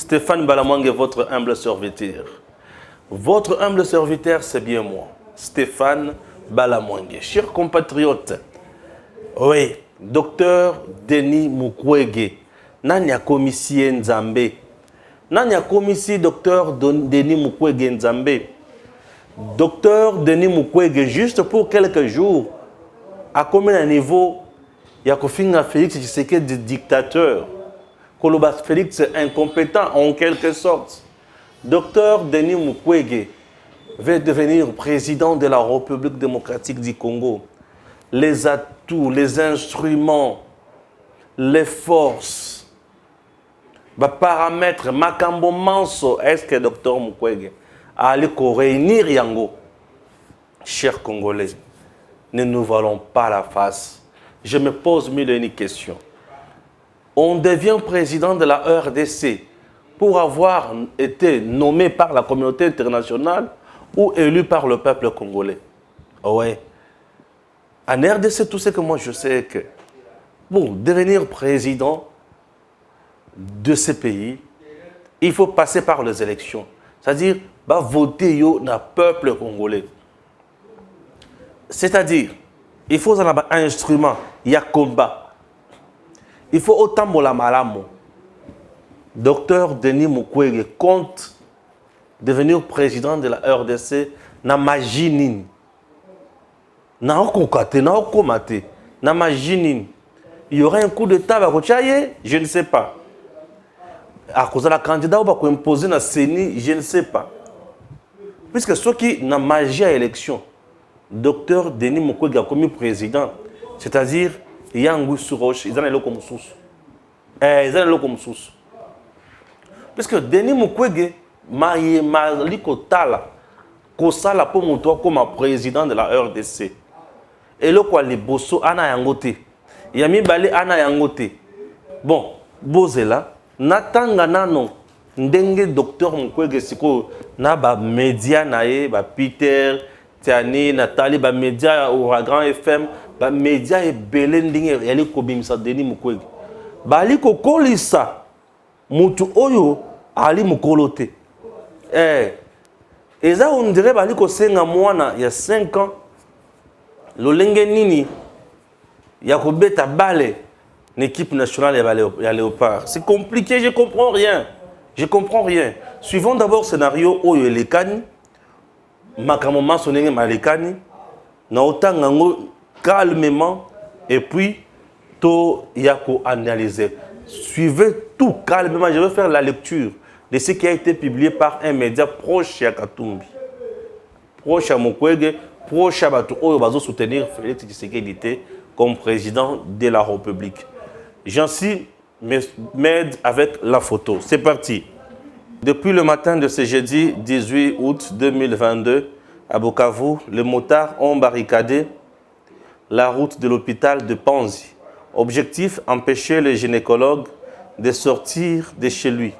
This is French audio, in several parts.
Stéphane Balamwangue, votre humble serviteur. Votre humble serviteur, c'est bien moi, Stéphane Balamwangue. Chers compatriotes, oui, docteur Denis Mukwege, Nanya Komissi Nzambe. Nanya Komissi, docteur Denis Mukwege Nzambe. Docteur Denis Mukwege, juste pour quelques jours, à combien de niveau il y a Félix Tshisekedi dictateur, Koloba Félix incompétent en quelque sorte. Docteur Denis Mukwege va devenir président de la République démocratique du Congo. Les atouts, les instruments, les forces, les paramètres, Makambo Manso, est-ce que Docteur Mukwege a allé réunir Yango? Chers Congolais, ne nous voilons pas la face. Je me pose mille et une questions. On devient président de la RDC pour avoir été nommé par la communauté internationale ou élu par le peuple congolais. Ouais. En RDC, tout ce que moi je sais que pour devenir président de ce pays, il faut passer par les élections. C'est-à-dire, voter dans le peuple congolais. C'est-à-dire, il faut un instrument, il y a combat. Il faut autant de malamo. Docteur Denis Mukwege compte devenir président de la RDC na magie. Na okokate, na okomate, na magie. Il y aura un coup d'état à Rochaye, je ne sais pas. À cause de la candidat ou va imposer na CENI, je ne sais pas. Puisque ceux qui na magie à élection, Docteur Denis Mukwege a commis président, c'est-à-dire il y a un goût sur roche, ils en ont comme sous. Ils en ont comme sous. Puisque Denis Mukwege m'a dit que ça pour mon tour comme président de la RDC. Et le quoi les bosso ana yangote. Il y a mis balé ana yangote. Bon, bozela natanga nano ndenge docteur Mukwege siko na ba média nae ba Peter Tiani Nathalie ba média Ouragan FM ba média e belendinge yali ko bimisa Denis Mukwege. Bali ko kolisa mutu oyo ali mukolote. Et ça, on dirait que c'est un mois, il y a 5 ans, le Lengenini, il y a un balai, l'équipe nationale et Léopard. C'est compliqué, je ne comprends rien. Je ne comprends rien. Suivons d'abord le scénario où il y a les Kani, Makamoma sonné Malekani, Naotangango calmement, et puis, il y a qu'à analyser. Suivez tout calmement, je vais faire la lecture de ce qui a été publié par un média proche à Katumbi, proche à Mukwege, proche à Batou Oyo Bazo soutenir Félix Tshisekedi comme président de la République. J'ainsiste m'aide avec la photo. C'est parti. Depuis le matin de ce jeudi 18 août 2022, à Bukavu, les motards ont barricadé la route de l'hôpital de Panzi. Objectif, empêcher les gynécologues de sortir de chez lui.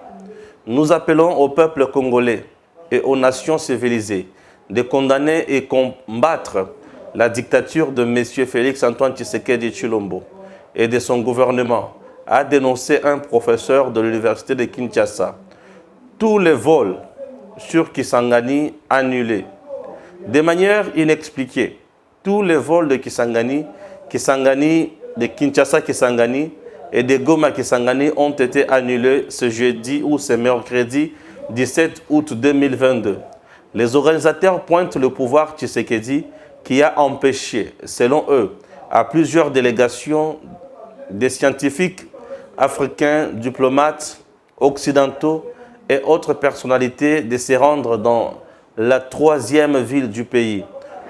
Nous appelons au peuple congolais et aux nations civilisées de condamner et combattre la dictature de M. Félix-Antoine Tshisekedi Tshilombo et de son gouvernement, a dénoncé un professeur de l'université de Kinshasa. Tous les vols sur Kisangani annulés. De manière inexpliquée, tous les vols de Kisangani, de Kinshasa Kisangani et de Goma Kisangani ont été annulés ce jeudi ou ce mercredi 17 août 2022. Les organisateurs pointent le pouvoir Tshisekedi qui a empêché, selon eux, à plusieurs délégations des scientifiques africains, diplomates, occidentaux et autres personnalités de se rendre dans la 3e ville du pays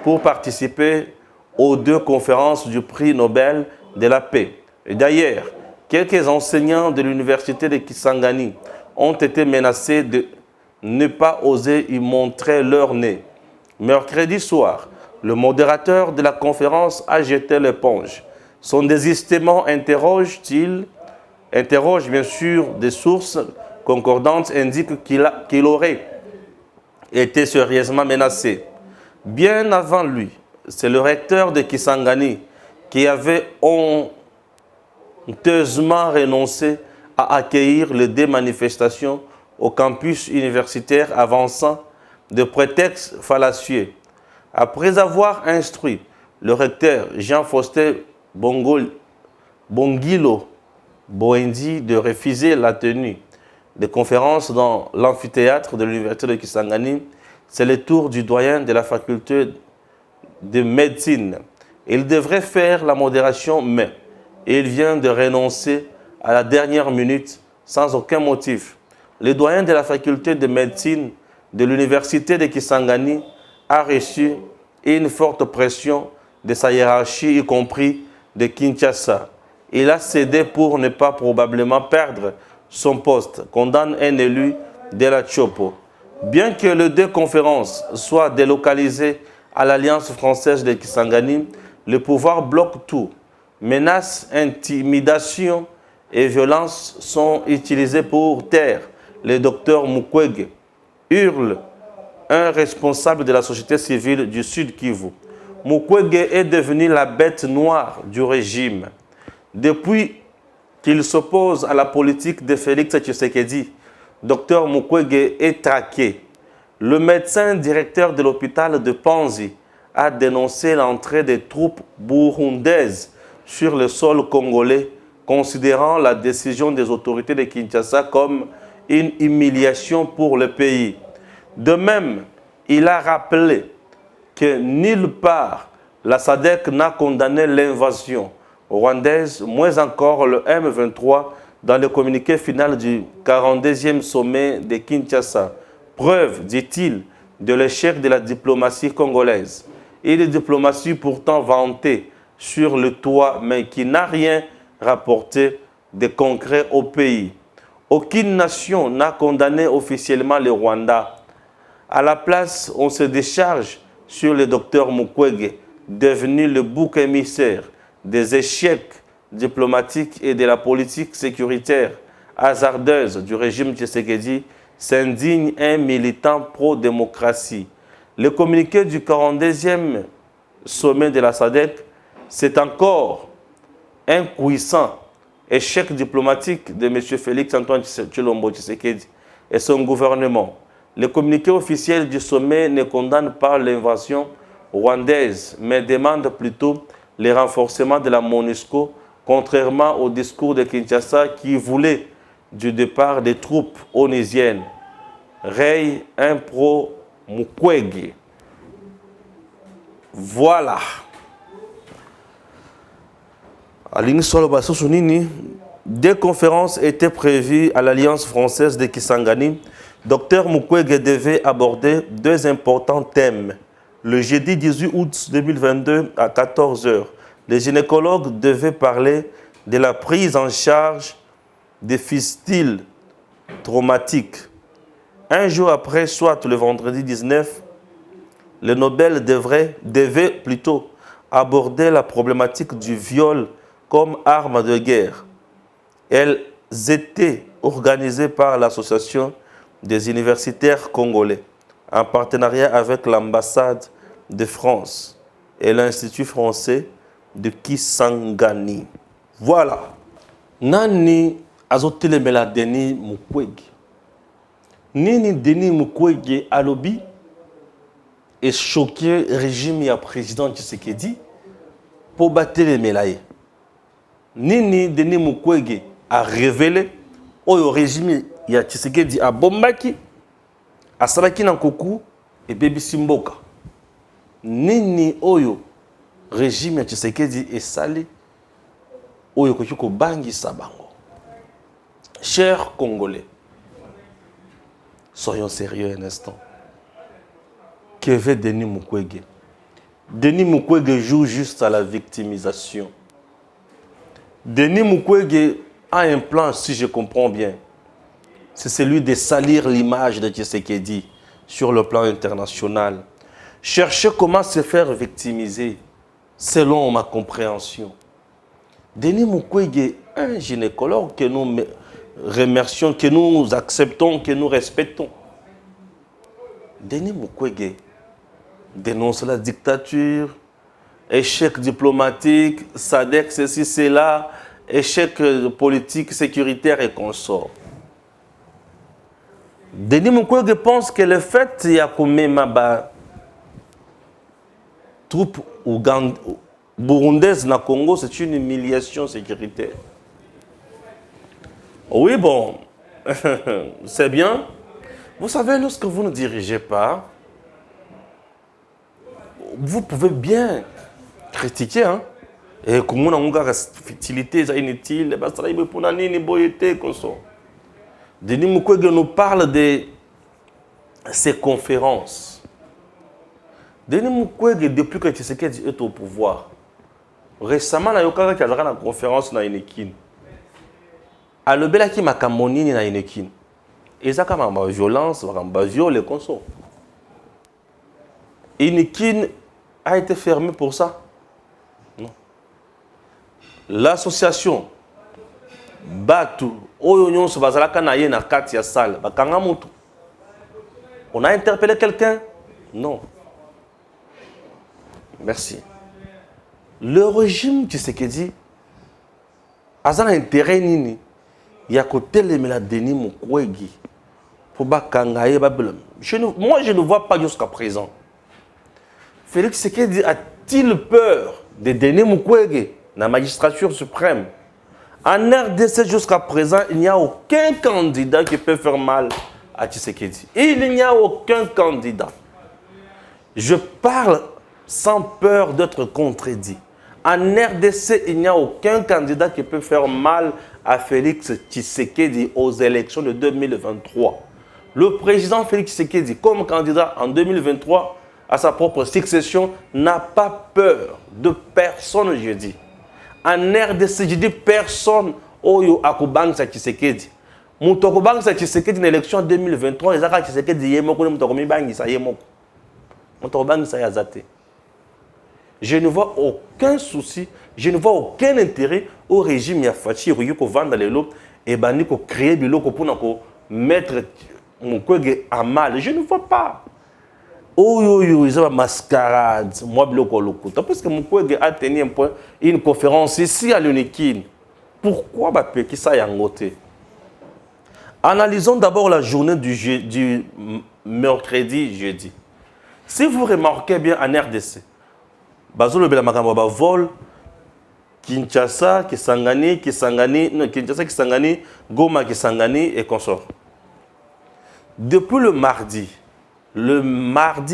pour participer aux 2 conférences du prix Nobel de la paix. D'ailleurs, quelques enseignants de l'université de Kisangani ont été menacés de ne pas oser y montrer leur nez. Mercredi soir, le modérateur de la conférence a jeté l'éponge. Son désistement interroge bien sûr des sources concordantes, indique qu'il aurait été sérieusement menacé. Bien avant lui, c'est le recteur de Kisangani qui avait honteusement renoncé à accueillir les 2 manifestations au campus universitaire avançant de prétextes fallacieux. Après avoir instruit le recteur Jean-Faustin Bongilo Boendi de refuser la tenue de conférences dans l'amphithéâtre de l'université de Kisangani, c'est le tour du doyen de la faculté de médecine. Il devrait faire la modération, mais il vient de renoncer à la dernière minute sans aucun motif. Le doyen de la faculté de médecine de l'université de Kisangani a reçu une forte pression de sa hiérarchie, y compris de Kinshasa. Il a cédé pour ne pas probablement perdre son poste, condamne un élu de la Chopo. Bien que les deux conférences soient délocalisées à l'Alliance française de Kisangani, le pouvoir bloque tout. Menaces, intimidations et violences sont utilisées pour taire le docteur Mukwege, hurle un responsable de la société civile du Sud Kivu. Mukwege est devenu la bête noire du régime. Depuis qu'il s'oppose à la politique de Félix Tshisekedi, Dr Mukwege est traqué. Le médecin directeur de l'hôpital de Panzi a dénoncé l'entrée des troupes burundaises sur le sol congolais, considérant la décision des autorités de Kinshasa comme une humiliation pour le pays. De même, il a rappelé que nulle part la SADC n'a condamné l'invasion rwandaise, moins encore le M23 dans le communiqué final du 42e sommet de Kinshasa. Preuve, dit-il, de l'échec de la diplomatie congolaise. Une diplomatie pourtant vantée sur le toit, mais qui n'a rien rapporté de concret au pays. Aucune nation n'a condamné officiellement le Rwanda. À la place, on se décharge sur le docteur Mukwege, devenu le bouc émissaire des échecs diplomatiques et de la politique sécuritaire hasardeuse du régime Tshisekedi, s'indigne un militant pro-démocratie. Le communiqué du 42e sommet de la SADC, c'est encore un puissant échec diplomatique de M. Félix-Antoine Tshilombo Tshisekedi et son gouvernement. Le communiqué officiel du sommet ne condamne pas l'invasion rwandaise, mais demande plutôt le renforcement de la MONUSCO, contrairement au discours de Kinshasa qui voulait du départ des troupes onusiennes. Rey un pro-Mukwege. Voilà. Deux conférences étaient prévues à l'Alliance française de Kisangani. Dr Mukwege devait aborder deux importants thèmes. Le jeudi 18 août 2022 à 14 h, les gynécologues devaient parler de la prise en charge des fistules traumatiques. Un jour après, soit le vendredi 19, le Nobel devait plutôt aborder la problématique du viol comme arme de guerre. Elles étaient organisées par l'Association des universitaires congolais, en partenariat avec l'ambassade de France et l'Institut français de Kisangani. Voilà. Nani azotelemela Denis Mukwege. Nini Denis Mukwege alobi est choqué régime ya président Tshisekedi pour battre les mélaye. Nini Denis Mukwege a révélé au régime ya Tshisekedi a bombaki a salaki na nkuku et bebi simboka. Nini oyo régime ya Tshisekedi et sali oyo koki bangisa bango. Chers Congolais, soyons sérieux un instant. Que veut Denis Mukwege? Denis Mukwege joue juste à la victimisation. Denis Mukwege a un plan, si je comprends bien. C'est celui de salir l'image de Tshisekedi sur le plan international. Chercher comment se faire victimiser, selon ma compréhension. Denis Mukwege, un gynécologue que nous remercions, que nous acceptons, que nous respectons. Denis Mukwege dénonce la dictature, échec diplomatique, SADC, ceci, cela, échec politique, sécuritaire et consorts. Denis Mukwege pense que le fait qu'il y a comme ma troupe burundaise na Congo, c'est une humiliation sécuritaire. Oui, bon, c'est bien. Vous savez, lorsque vous ne dirigez pas, vous pouvez bien critiquer, hein. Et comme on a une fertilité, c'est inutile, Denis Mukwege nous parle de ses conférences. Denis Mukwege, depuis que Tshisekedi est au pouvoir, récemment, il y a une conférence dans Inekin. À l'obélaki makamonini na Inekin. Et ça, comme la violence, la viol, les consos. Inekin a été fermé pour ça. L'association Batu, Oyo se bazalaka na ye na kati ya salle, bakanga mutu. On a interpellé quelqu'un? Non. Merci. Le régime Tshisekedi a un intérêt nini. Il y a côté les Denis Mukwege pour bakanga ye Babylone. Moi je ne vois pas jusqu'à présent. Félix Tshisekedi a-t-il peur de Denis Mukwege? La magistrature suprême. En RDC jusqu'à présent, il n'y a aucun candidat qui peut faire mal à Tshisekedi. Il n'y a aucun candidat. Je parle sans peur d'être contredit. En RDC, il n'y a aucun candidat qui peut faire mal à Félix Tshisekedi aux élections de 2023. Le président Félix Tshisekedi, comme candidat en 2023 à sa propre succession, n'a pas peur de personne, je dis. En RDC, je dis personne oyo akubangisa Tshisekedi. Muto akubangisa Tshisekedi na élection 2023, ezaka Tshisekedi yemoko ne muto akomibangisa yemoko. Muto akubangisa yazate. Je ne vois aucun souci, je ne vois aucun intérêt au régime Yafachi Ruyuko vendre les lots et baniko créer biloko pour mettre Mukwege à mal. Je ne vois pas. Oh yo yo, ils ont mascarade. Moi, biloko lokuta. Parce que Mukwege a tenu une conférence ici à l'Unikin. Pourquoi qui ça yangote? Analysons d'abord la journée du mercredi, jeudi. Si vous remarquez bien en RDC, Bazolo Bela Makamba vol, Kinshasa, Kisangani, non, Kinshasa, Kisangani, Goma, Kisangani et consorts. Depuis le mardi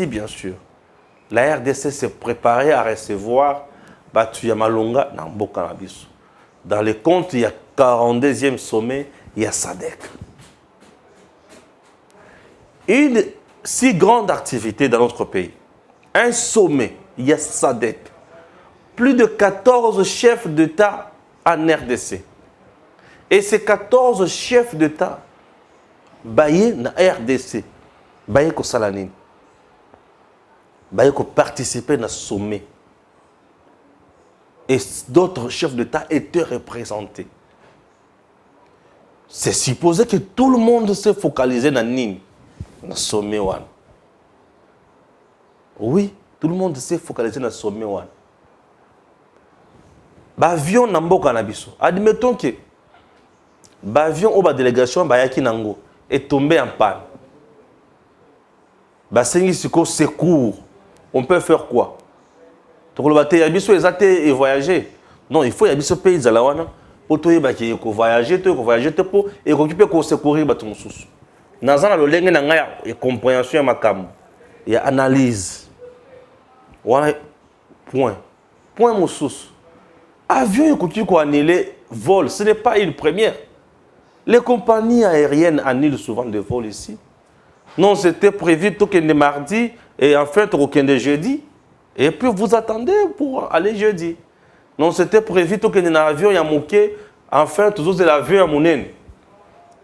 bien sûr, la RDC s'est préparée à recevoir Batu Yamalonga dans Bokanabiso. Dans les comptes, il y a 42e sommet, il y a SADC. Une si grande activité dans notre pays. Un sommet, il y a SADC. Plus de 14 chefs d'État en RDC. Et ces 14 chefs d'État, baillés dans RDC, baillés ko Salanine, baillés ko participer dans ce sommet. Et d'autres chefs d'État étaient représentés. C'est supposé que tout le monde s'est focalisé dans Nîmes, dans le sommet. Oui, tout le monde s'est focalisé dans le sommet. L'avion Namboka Nabiso. Admettons que l'avion ou la délégation Bayaki Nango est tombé en panne. Basengi Siko secours. On peut faire quoi? Et voyager. Non, il faut y aller ce pays pour voyager, pour occuper secourir les gens. Dans la compréhension, il y a analyse. Voilà, point. Point Moussous. Avion qui annulé vol, ce n'est pas une première. Les compagnies aériennes annulent souvent des vols ici. Non, c'était prévu tout le mardi et en fait, aucun de jeudi. Et puis vous attendez pour aller jeudi. Non, c'était prévu tout que avion y a manqué. Enfin, toujours de l'avion à Mounen.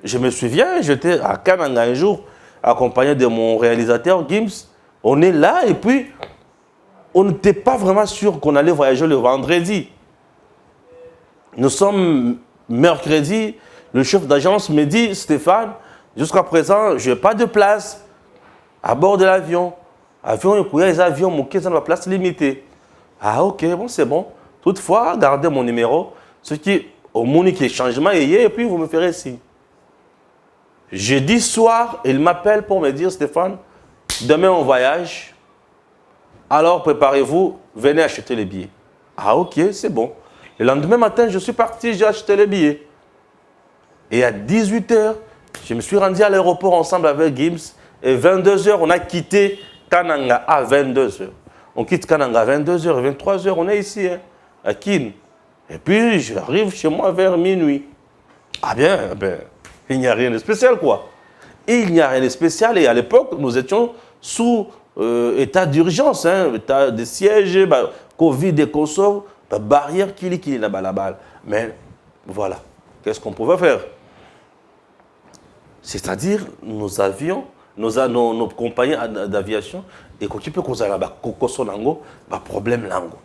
Je me souviens, j'étais à Kananga un jour, accompagné de mon réalisateur Gims. On est là et puis on n'était pas vraiment sûr qu'on allait voyager le vendredi. Nous sommes mercredi. Le chef d'agence me dit, Stéphane, jusqu'à présent, je n'ai pas de place à bord de l'avion. Avion, il y a des avions qui ont la place limitée. Ah ok, bon c'est bon. Toutefois, gardez mon numéro. Ce qui, au monde qui est changement, et puis vous me ferez signe. Jeudi soir, il m'appelle pour me dire, Stéphane, demain on voyage. Alors préparez-vous, venez acheter les billets. Ah ok, c'est bon. Le lendemain matin, je suis parti, j'ai acheté les billets. Et à 18 h, je me suis rendu à l'aéroport ensemble avec Gims. Et 22 h, on a quitté Kananga à 22 h. On quitte Kananga à 22 h, 23 h, on est ici, hein, à Kin. Et puis, j'arrive chez moi vers minuit. Ah bien, il n'y a rien de spécial, quoi. Il n'y a rien de spécial. Et à l'époque, nous étions sous état d'urgence, hein, état de siège, Covid et consorts, barrière qui là-bas. Mais voilà, qu'est-ce qu'on pouvait faire? C'est-à-dire, nous avions, nos compagnies d'aviation, et quand tu peux causer là-bas, problème lango.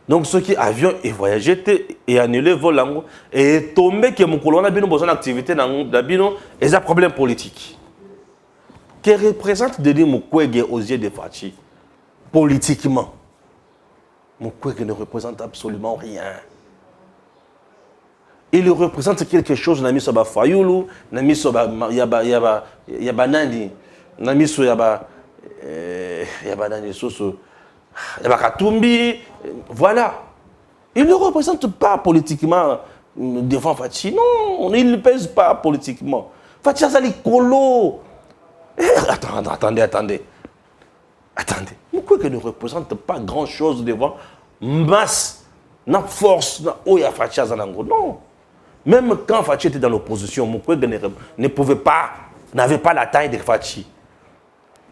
Donc ceux qui avions et voyagé et annulé vol lango et tombé que mon colonel a besoin d'activité dans bino et un problème politique. Que représente Denis Mukwege aux yeux de Fachi politiquement? Mukwege ne représente absolument rien. Il représente quelque chose na miso ba Fayulu, na miso ba yaba nani, na miso yaba nani soso, yaba Katumbi, voilà. Il ne représente pas politiquement devant Fachi. Non, il ne pèse pas politiquement. Fachi a sali colo. Attendez. Pourquoi il ne représente pas grand-chose devant masse, na force, na oya Fachi Azanango? Non. Même quand Fachi était dans l'opposition, Mukwege ne pouvait pas, n'avait pas la taille de Fachi.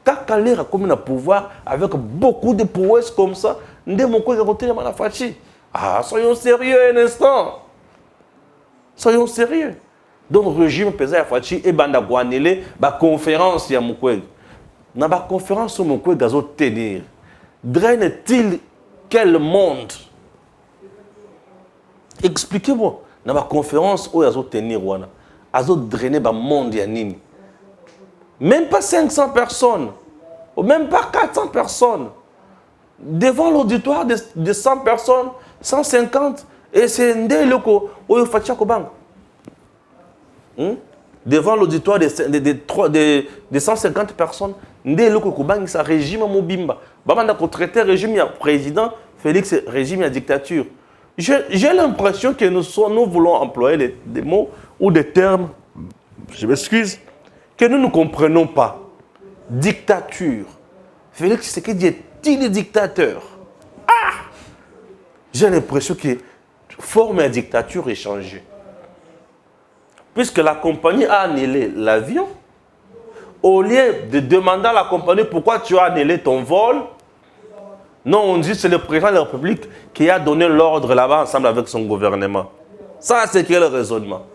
Quand Kalera a commis le pouvoir avec beaucoup de prouesses comme ça, Mukwege a continué à Fachi. Ah, soyons sérieux un instant. Soyons sérieux. Donc, le régime pesait à Fachi et Banda Guanele, la conférence de Mukwege. Dans la conférence, Mukwege a tenir. Draine-t-il quel monde? Expliquez-moi. Dans la conférence où ils ont tenu, ils ont drainé le monde. Même pas 500 personnes, ou même pas 400 personnes. Devant l'auditoire de 100 personnes, 150, et c'est un des locaux où il faut faire devant l'auditoire de 150 personnes, des locaux où ça régime Mobimba. Bamanda ko traité régime ya président, Félix régime ya dictature. J'ai l'impression que nous voulons employer des mots ou des termes, je m'excuse, que nous ne comprenons pas. Dictature. Félix Tshisekedi est-il dictateur? Ah! J'ai l'impression que forme de dictature est changée. Puisque la compagnie a annulé l'avion, au lieu de demander à la compagnie pourquoi tu as annulé ton vol, non, on dit que c'est le président de la République qui a donné l'ordre là-bas ensemble avec son gouvernement. Ça, c'est quel raisonnement?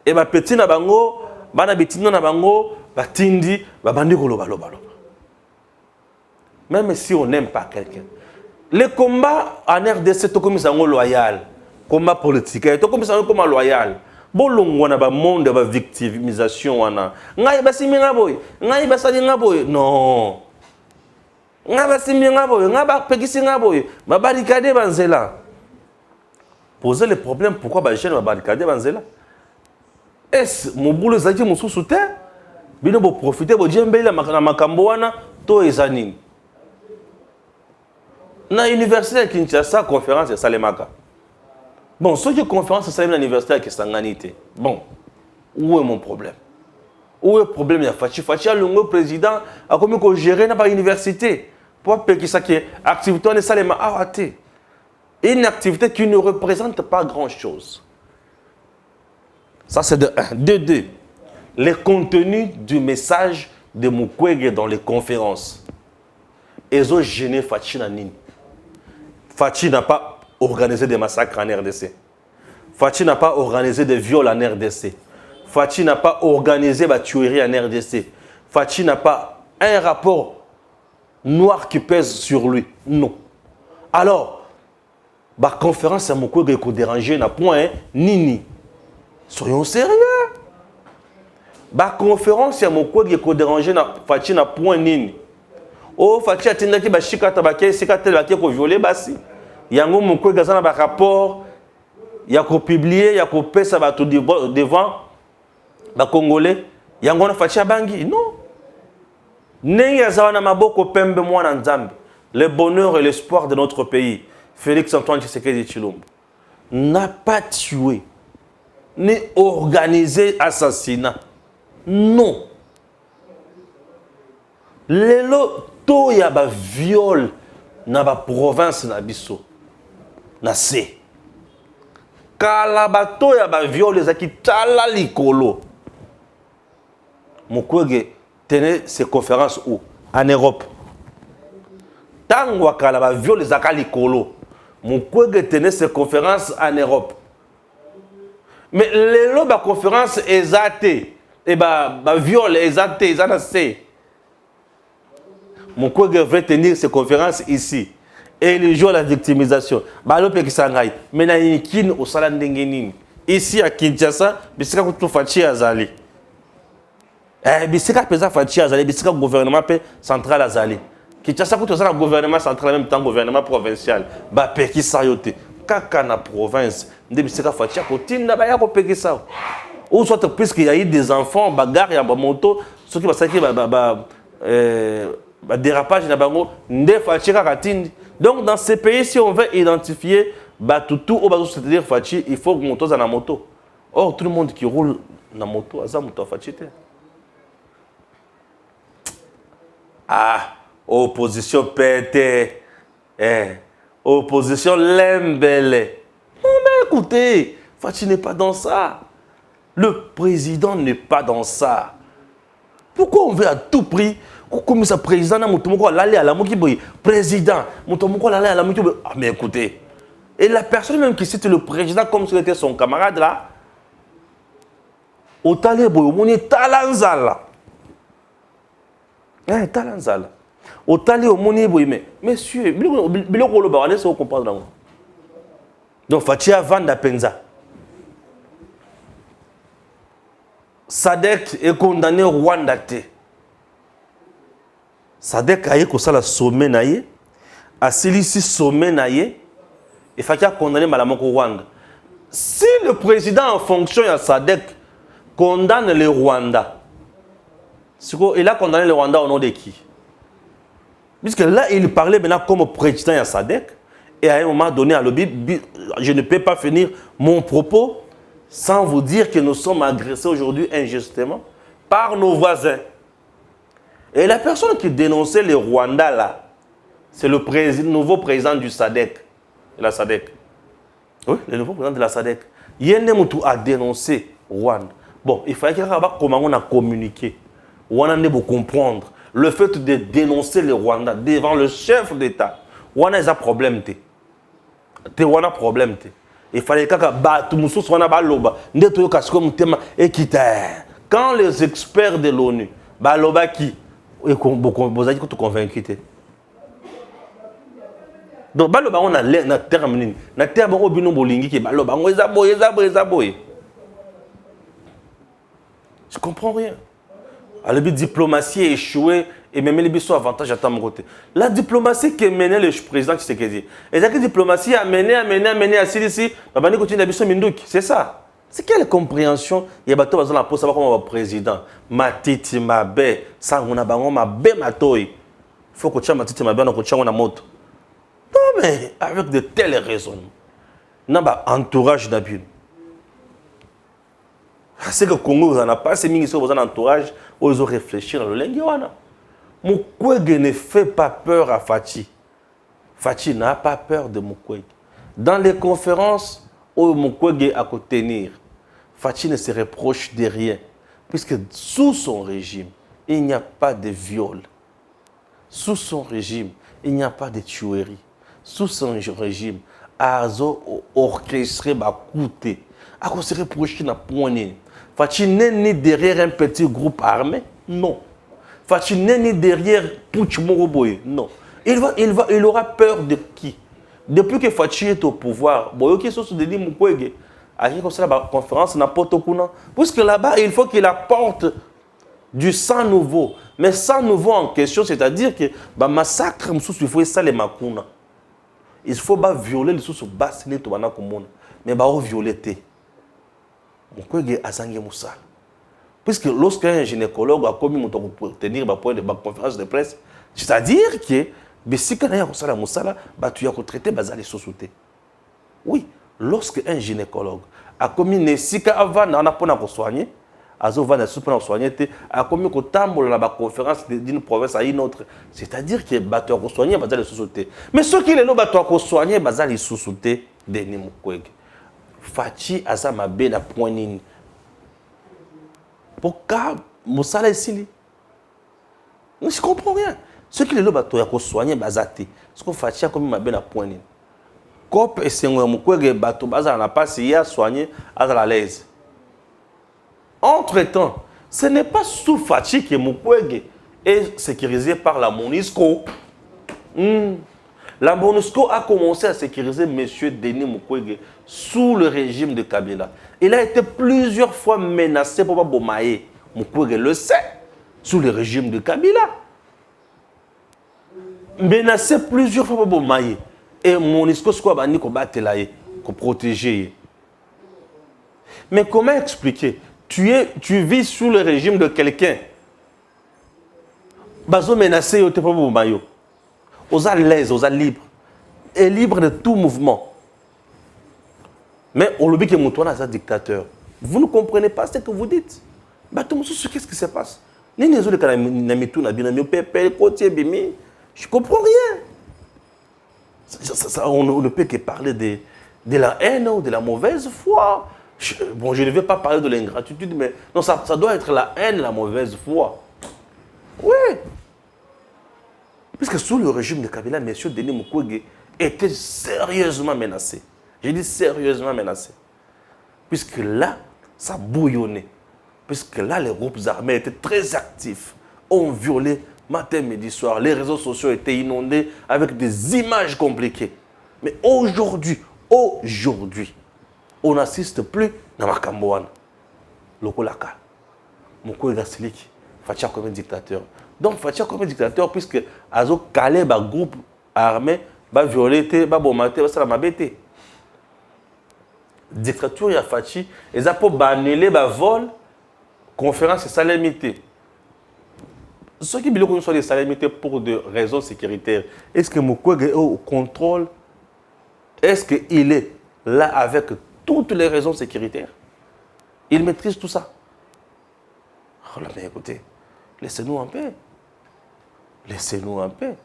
Et ma petite nabango, bana betino nabango, batindi, babandi koloba loba. Même si on n'aime pas quelqu'un. Les combats en RDC, tout comme ça, loyal. Combat politique, tout comme ça, comme loyal. Bolongo na ba monde ba victimisation wana. Ngai basimi ngaboy, ngai basali ngaboy. Non. Poser le problème, pourquoi les jeunes barricadés Banzela? Est-ce que mon boulot est mon sous-soutien? Bien, vous profitez, vous dites, la Makamboana, to ezanine. Na université de Kinshasa, conférence de Salemaka. Bon, ceux qui conférence de Salemaka, l'université de Sanganité. Bon, où est mon problème? Où est le problème? Il y a Fachi. Fachi a le président, a commis qu'on gère dans l'université. Pour que ça qui est activité de Salema arrêté. Une activité qui ne représente pas grand-chose. Ça, c'est de 1. De 2. Les contenus du message de Mukwege dans les conférences. Ils ont gêné Fachi Nanine. Fachi n'a pas organisé des massacres en RDC. Fachi n'a pas organisé des viols en RDC. Fachi n'a pas organisé des tueries en RDC. Fachi n'a pas un rapport noir qui pèse sur lui. Non. Alors, la conférence à Mukwege est dérangée n'a point nini. Soyons sérieux. La conférence à Mukwege est dérangée n'a Fachi n'a point nini. Oh, Fachi a tenu que Chikata Baké, Sikata Baké ko violé basi. Yango Mukwege a un rapport, il y a ko publié, il y a ko pesa ba tout devant ba Congolais yango na fachi bangi non ndenge azawana maboko pembe mwana nzambe le bonheur et l'espoir de notre pays Félix Antoine Tshisekedi Tshilombo n'a pas tué ni organisé assassinat non lelo to ya ba viol na ba province na biso na se kala bato ya ba viol ezaki tala likolo Mukwege tenait ses conférences où? En Europe. Tango akala ba viol ezaka likolo Mukwege tenait ses conférences en Europe. Mais lelo ba conférence ezate et ba viol ezate ezana se Mukwege veut tenir ses conférences ici. Et il joue à la victimisation. Balope kisangai. Mais na yikin au sala ndenge nini. Ici à Kinshasa, bisika kutu fachi azali. Bisika pesa fachi azali, bisika gouvernement central azali. Kinshasa kutu sala gouvernement central en même temps gouvernement provincial. Ba peki sayote. Kaka na province, nde bisika fachi kotinda ba ya ko peki sa. Ou soit puisqu'il y a eu des enfants, bagarre ya ba moto, ceux qui basaki dérapage na bango, nde fachi kaka tindi. Donc dans ces pays, si on veut identifier Batutu ou c'est-à-dire Fachi, il faut que moto na moto. Or tout le monde qui roule na moto, ça moto Fachi. Ah, opposition pété. Opposition lembele. Non mais écoutez, Fachi n'est pas dans ça. Le président n'est pas dans ça. Pourquoi on veut à tout prix comme ça président na mutomoko l'aller à la mokiboy président mutomoko l'aller à la mokiboy ah mais écoutez et la personne même qui cite le président comme si c'était son camarade là au talé boy moni talanzala talanzala au talé au moni boy mais monsieur biloko lo ba laisse comprendre donc Fachi vanda penza Sadek est condamné au Rwanda. Sadek a été au sommet naïe, a celui-ci sommet naïe, et Fachi a condamné Malamoko Rwanda. Si le président en fonction de Sadek condamne le Rwanda, il a condamné le Rwanda au nom de qui? Puisque là, il parlait maintenant comme président de Sadek, et à un moment donné, à l'objet, je ne peux pas finir mon propos sans vous dire que nous sommes agressés aujourd'hui injustement par nos voisins. Et la personne qui dénonçait le Rwanda là, c'est le nouveau président du SADC. De la SADC. Oui, le nouveau président de la SADC. Yendemoutou a dénoncé Rwanda. Bon, il fallait qu'il y ait comment on a communiqué. On a beau comprendre. Le fait de dénoncer le Rwanda devant le chef d'État, on a un problème. On a un problème. Il fallait que quand les experts de l'ONU, baloba qui vous avez convaincu. Donc baloba on a na terme na terme au bino bolingi qui baloba on ezaboye. Je comprends rien. À la diplomatie a échoué et même les bisous avantage à mon côté. La diplomatie qui menait le président Tshisekedi. Et la diplomatie a mené à Silisi, Babani continue à bisous Mindouk. C'est ça. C'est quelle compréhension? Il y a bateau dans la poste comme président. Matiti Mabe, Sanguna Bango Mabe Matoi. Il faut que tu aies Matiti Mabe, on a une moto. Non mais avec de telles raisons. Non bah entourage d'abus. C'est que le Congo, on n'a pas ces ministres qui ont un entourage, ils ont réfléchi dans le linguana. Mukwege ne fait pas peur à Fachi. Fachi n'a pas peur de Mukwege. Dans les conférences où Mukwege a qu'à tenir, Fachi ne se reproche de rien. Puisque sous son régime, il n'y a pas de viol. Sous son régime, il n'y a pas de tuerie. Sous son régime, Azo orchestré ma coûté. À quoi se reprocher na poignée. Fachi n'est ni derrière un petit groupe armé, non. Fachi n'est ni derrière Pouch Moroboye, non. Il aura peur de qui? Depuis que Fachi est au pouvoir, Boyoki Sosu de Mukwege, à qui comme ça la conférence n'a pas Kuna, puisque là-bas il faut qu'il apporte du sang nouveau. Mais sang nouveau en question, c'est-à-dire que bah massacre il faut ça les Makuna. Il faut pas violer les sous basse les Tobana Komona, mais bah violer. Mukwege azangi musala. Puisque lorsqu'un gynécologue a commis pour tenir ma conférence de presse, c'est-à-dire que si tu as traité les sociétés. Oui, lorsqu'un gynécologue a commis une sika avant de soigner, a commis la conférence d'une province à une autre, c'est-à-dire que tu as soigné les sociétés. Mais ce qui est là, tu as soigné les sociétés de Nimukwege. Fachi azama bena point nini. Pourquoi Moussala ici? Je ne comprends rien. Ce qui est là, tu as soigné bazate. Ce que Fachi a comme ma bena point nini. Cop et Sengo Mukwege bato baza na pas si a soigné à la l'aise. Entre-temps, ce n'est pas sous Fachi que Mukwege est sécurisé par la MONUSCO. La MONUSCO a commencé à sécuriser M. Denis Mukwege sous le régime de Kabila. Il a été plusieurs fois menacé pour Bomaye. Mukwege le sait, sous le régime de Kabila. Menacé plusieurs fois pour Bomaye. Et MONUSCO, c'est quoi pour protéger. Mais comment expliquer? Tu vis sous le régime de quelqu'un. Bazo menacé, tu pas Bomaye. Aux à l'aise, aux à libre. Et libre de tout mouvement. Mais on lobby que Moutouana est un dictateur. Vous ne comprenez pas ce que vous dites. Qu'est-ce qui se passe? Je ne comprends rien. On ne peut que parler de la haine ou de la mauvaise foi. Je ne vais pas parler de l'ingratitude, mais non, ça doit être la haine, la mauvaise foi. Oui. Puisque sous le régime de Kabila, M. Denis Mukwege était sérieusement menacé. Je dis sérieusement menacé. Puisque là, ça bouillonnait. Puisque là, les groupes armés étaient très actifs. Ont violé matin, midi, soir. Les réseaux sociaux étaient inondés avec des images compliquées. Mais aujourd'hui, on n'assiste plus à Makambouane. Lokolaka. Mukwege Siliki. Facha comme un dictateur. Donc, Facha comme un dictateur, puisque Azo calé un groupe armé, va violer, va bombarder, va se mabete. Dictature, il y a Fachi, ils ont pour annuler le vol, conférence et salamité. Ceux qui veulent sont des salamités pour des raisons sécuritaires. Est-ce que Mukwege est au contrôle? Est-ce qu'il est là avec toutes les raisons sécuritaires? Il maîtrise tout ça. Oh là, mais écoutez, laissez-nous en paix. Laissez-nous en paix.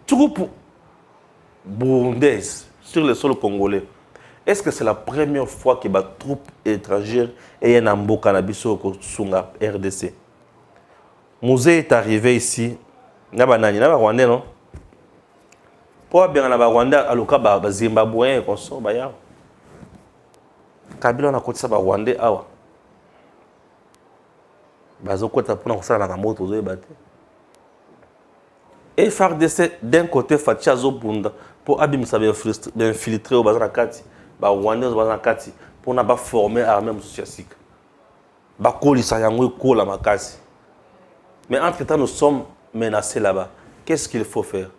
Troupes burundaises sur le sol congolais. Est-ce que c'est la première fois que les troupes étrangères et un ambo cannabis au Sunga RDC? Musée est arrivé ici. Il y a des Rwandais, non? Pour bien les Rwandais, à l'occasion, les Zimbabwéens, comme ça, Kabila a côté ça, les Rwandais, awa. Bazo côté pour ça la moto aux battre. Et FARDC d'un côté Fatia Zobunda pour abimisa infiltrer au bazar kati, ba Rwandais au bazar kati pour na ba former armée socialistique. Ba kolisa yango ko la makasi. Mais entre-temps nous sommes menacés là-bas. Qu'est-ce qu'il faut faire?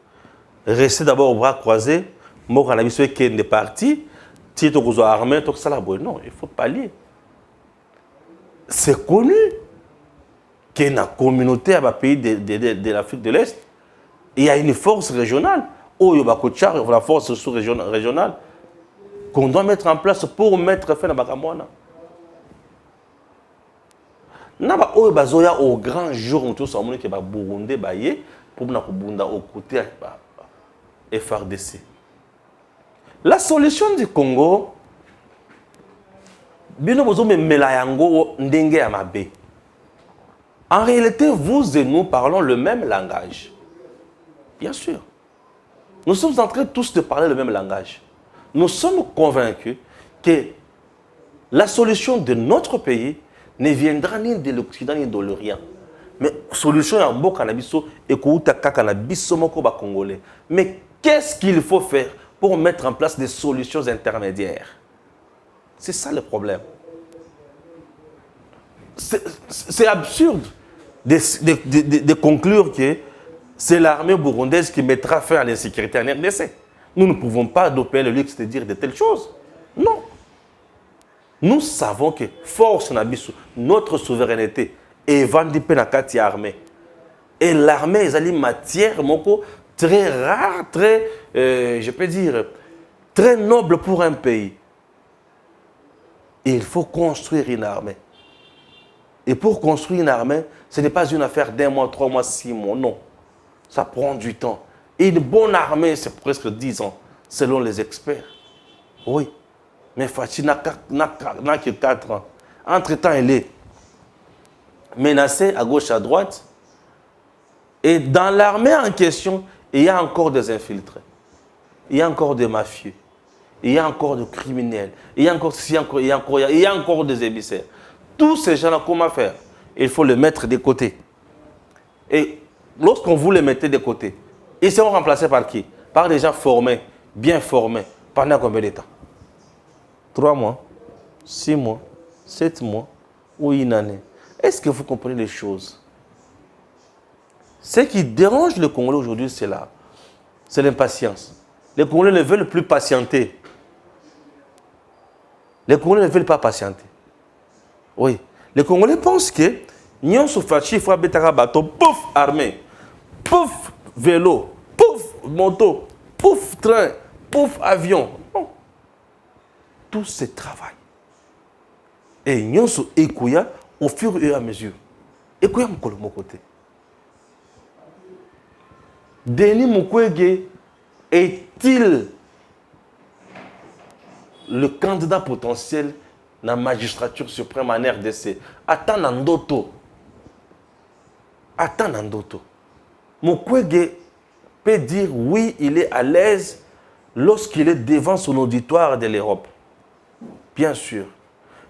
Rester d'abord aux bras croisés, mort en abisso qui est parti, titre aux armées, tout ça là. Non, il faut pallier. C'est connu qu'il y a une communauté à pays de l'Afrique de l'Est. Il y a une force régionale, la force sous-régionale, qu'on doit mettre en place pour mettre fin à Bakamwana. Au grand jour, nous tous sommes que Burundi pour nous au côté FARDC. La solution du Congo, en réalité, vous et nous parlons le même langage. Bien sûr. Nous sommes en train tous de parler le même langage. Nous sommes convaincus que la solution de notre pays ne viendra ni de l'Occident ni de l'Orient. Mais la solution est en bon cannabis et congolais. Mais qu'est-ce qu'il faut faire pour mettre en place des solutions intermédiaires? C'est ça le problème. C'est absurde de conclure que c'est l'armée burundaise qui mettra fin à l'insécurité en RDC. Nous ne pouvons pas adopter le luxe de dire de telles choses. Non. Nous savons que force notre souveraineté est vendue par la armée. Et l'armée est une matière très rare, très, je peux dire, très noble pour un pays. Et il faut construire une armée. Et pour construire une armée, ce n'est pas une affaire d'1 mois, 3 mois, 6 mois, non. Ça prend du temps. Et une bonne armée, c'est presque 10 ans, selon les experts. Oui. Mais Fachi n'a que 4 ans. Entre-temps, elle est menacée à gauche, à droite. Et dans l'armée en question, il y a encore des infiltrés. Il y a encore des mafieux. Il y a encore des criminels. Il y a encore des émissaires. Tous ces gens-là, comment faire? Il faut les mettre de côté. Et lorsqu'on vous les mettez de côté, ils seront remplacés par qui? Par des gens formés, bien formés. Pendant combien de temps? 3 mois, 6 mois, 7 mois ou une année. Est-ce que vous comprenez les choses? Ce qui dérange le Congolais aujourd'hui, c'est là. C'est l'impatience. Les Congolais ne veulent plus patienter. Les Congolais ne veulent pas patienter. Oui. Les Congolais pensent que Nyon Soufachi, il faut un bateau, pouf, armée, pouf, vélo, pouf, moto, pouf, train, pouf, avion. Non. Tout ce travail. Et Nyon Sou Ekouya, au fur et à mesure. Ekouya Mokolo Mokote. Denis Mukwege est-il le candidat potentiel dans la magistrature suprême en RDC? Attends Nandoto. Mukwege peut dire oui, il est à l'aise lorsqu'il est devant son auditoire de l'Europe. Bien sûr.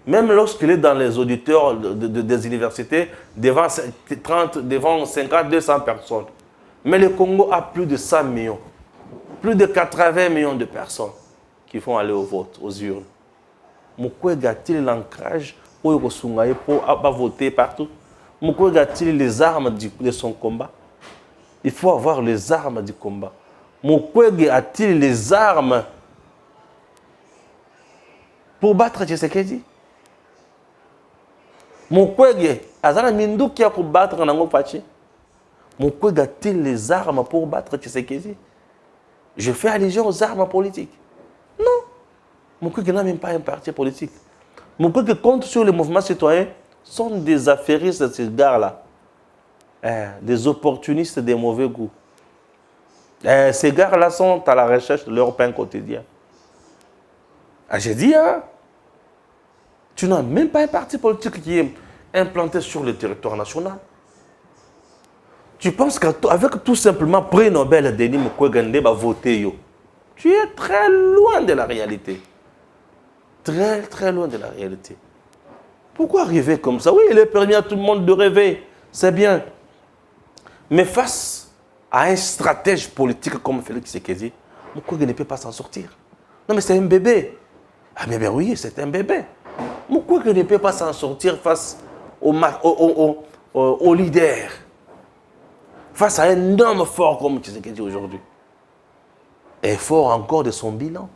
Même lorsqu'il est dans les auditeurs des universités, devant 30, devant 50, 200 personnes. Mais le Congo a plus de 100 millions. Plus de 80 millions de personnes qui font aller au vote, aux urnes. Mukwege a-t-il l'ancrage pour voter partout? Mukwege a-t-il les armes de son combat? Il faut avoir les armes du combat. Mukwege a-t-il les armes pour battre Tshisekedi? Mukwege a-t-il minduki pour battre Nango Fachi? Mukwege a-t-il les armes pour battre Tshisekedi? Je fais allusion aux armes politiques. Non. Mukwege n'a même pas un parti politique. Mukwege compte sur les mouvements citoyens, sont des affairistes de ces gars-là. Des opportunistes de mauvais goût. Ces gars-là sont à la recherche de leur pain quotidien. J'ai dit, hein, tu n'as même pas un parti politique qui est implanté sur le territoire national. Tu penses qu'avec tout simplement prix Nobel Denis Mukwege va voter yo. Tu es très loin de la réalité. Très, très loin de la réalité. Pourquoi rêver comme ça? Oui, il est permis à tout le monde de rêver. C'est bien. Mais face à un stratège politique comme Félix Tshisekedi, Mukwege ne peut pas s'en sortir. Non, mais c'est un bébé. Ah, mais bien oui, c'est un bébé. Mukwege ne peut pas s'en sortir face au leader. Face à un homme fort comme Tshisekedi aujourd'hui. Et fort encore de son bilan.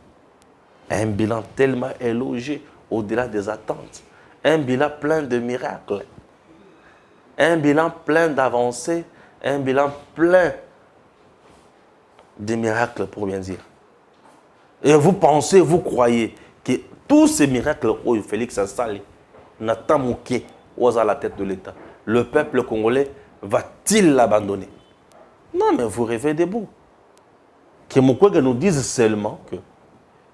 Un bilan tellement élogé au-delà des attentes. Un bilan plein de miracles. Un bilan plein d'avancées. Un bilan plein de miracles, pour bien dire. Et vous pensez, vous croyez que tous ces miracles, où Félix Assali n'a pas manqué à la tête de l'État, le peuple congolais va-t-il l'abandonner? Non, mais vous rêvez debout. Que Mukwege nous dise seulement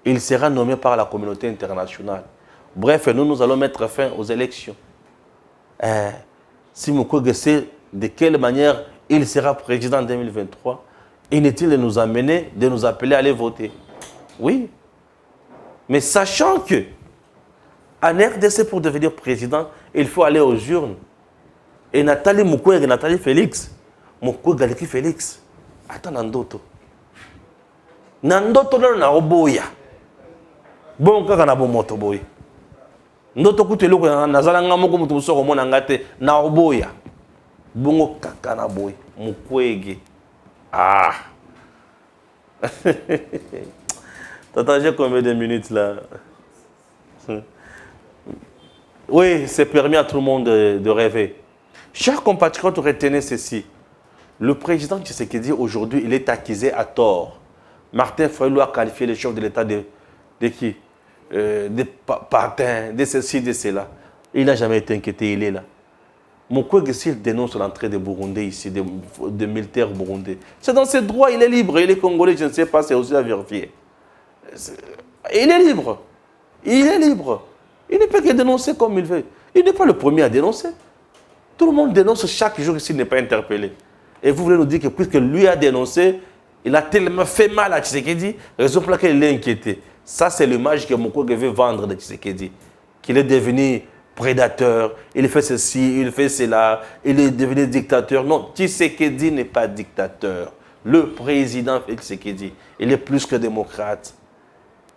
qu'il sera nommé par la communauté internationale. Bref, nous allons mettre fin aux élections. Si Mukwege sait de quelle manière il sera président en 2023, inutile de nous amener, de nous appeler à aller voter. Oui. Mais sachant que en RDC, pour devenir président, il faut aller aux urnes. Et Nathalie Mukwege, Nathalie Félix, Mukwege aleki Félix. Attends, Nandoto. Nandoto na oboya. Bon kaka na bomoto boy. Ndoto kutelo ko nazala nga moko mutu soko mona ngate na oboya. Bongo kaka na boy. Mukwege. Ah. T'as j'ai combien de minutes là? Oui, c'est permis à tout le monde de rêver. Chers compatriotes, retenez ceci. Le président Tshisekedi, aujourd'hui, il est accusé à tort. Martin Fayulu a qualifié le chef de l'État de qui de partin, de ceci, de cela. Il n'a jamais été inquiété, il est là. Mon collègue, s'il dénonce l'entrée des Burundais ici, des militaires burundais, c'est dans ses droits, il est libre. Il est congolais, je ne sais pas, c'est aussi à vérifier. Il est libre. Il est libre. Il ne peut que dénoncer comme il veut. Il n'est pas le premier à dénoncer. Tout le monde dénonce chaque jour s'il n'est pas interpellé. Et vous voulez nous dire que puisque lui a dénoncé, il a tellement fait mal à Tshisekedi, raison pour laquelle il est inquiété. Ça, c'est l'image que mon collègue veut vendre de Tshisekedi. Qu'il est devenu prédateur, il fait ceci, il fait cela, il est devenu dictateur. Non, Tshisekedi n'est pas dictateur. Le président Tshisekedi, il est plus que démocrate.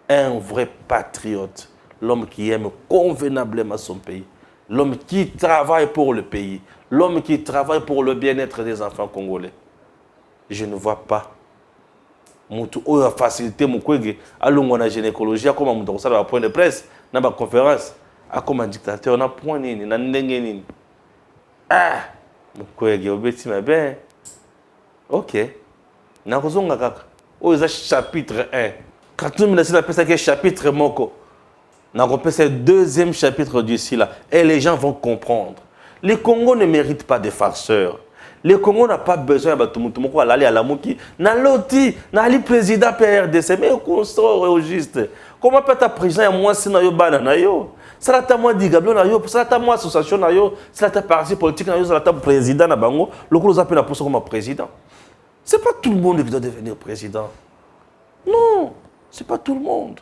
Un vrai patriote. L'homme qui aime convenablement son pays. L'homme qui travaille pour le pays. L'homme qui travaille pour le bien-être des enfants congolais. Je ne vois pas. On a facilité mon collègue à la gynécologie, comme on a un point de presse, dans la conférence, comme un dictateur, on a un point de ah, mon collègue, il a bien. Ok. Nous avons chapitre 1. Quand nous avons fait chapitre moko, nous avons fait le deuxième chapitre d'ici là. Et les gens vont comprendre. Les Congos ne méritent pas de farceurs. Les Congos n'ont pas besoin de tout le monde aller à la mouki. N'a l'autre, n'a le président PRDC, mais on sort au juste. Comment peut-être président et moi si na yo bana na yo? Ça la moi digablo na yo, ça la moi association na yo, ça la parti politique na yo, ça la président na bango. Le coup nous appelle la poste comme président. C'est pas tout le monde qui doit devenir président. Non, c'est pas tout le monde.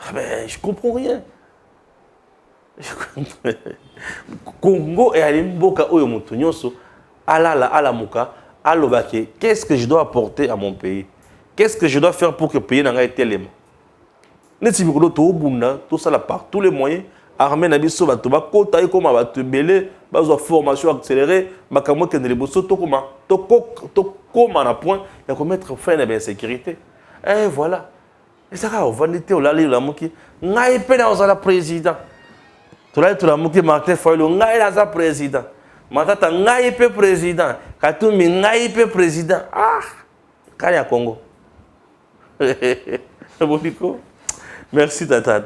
Ah ben, je comprends rien. Congo et Alimboka oyo mutu nyonso alala alamuka alobake, qu'est-ce que je dois apporter à mon pays? Qu'est-ce que je dois faire pour que le pays n'ait pas l'élément? Neti mikolo to bunda tout ça là par tous les moyens armée na biso bato ba kota comme bato belé bazo formation accélérée makambo ke ndele boso to koma na point ya ko mettre fin à l'insécurité. Et voilà. Et ça va vanité o lali la moki ngai pe na ozala président. Tolai to la moki Martin Fayulu ngai na za président. Matata ngai pe président. Katumi ngai pe président. Ah! Kaya Congo. Boniko. Merci Tata.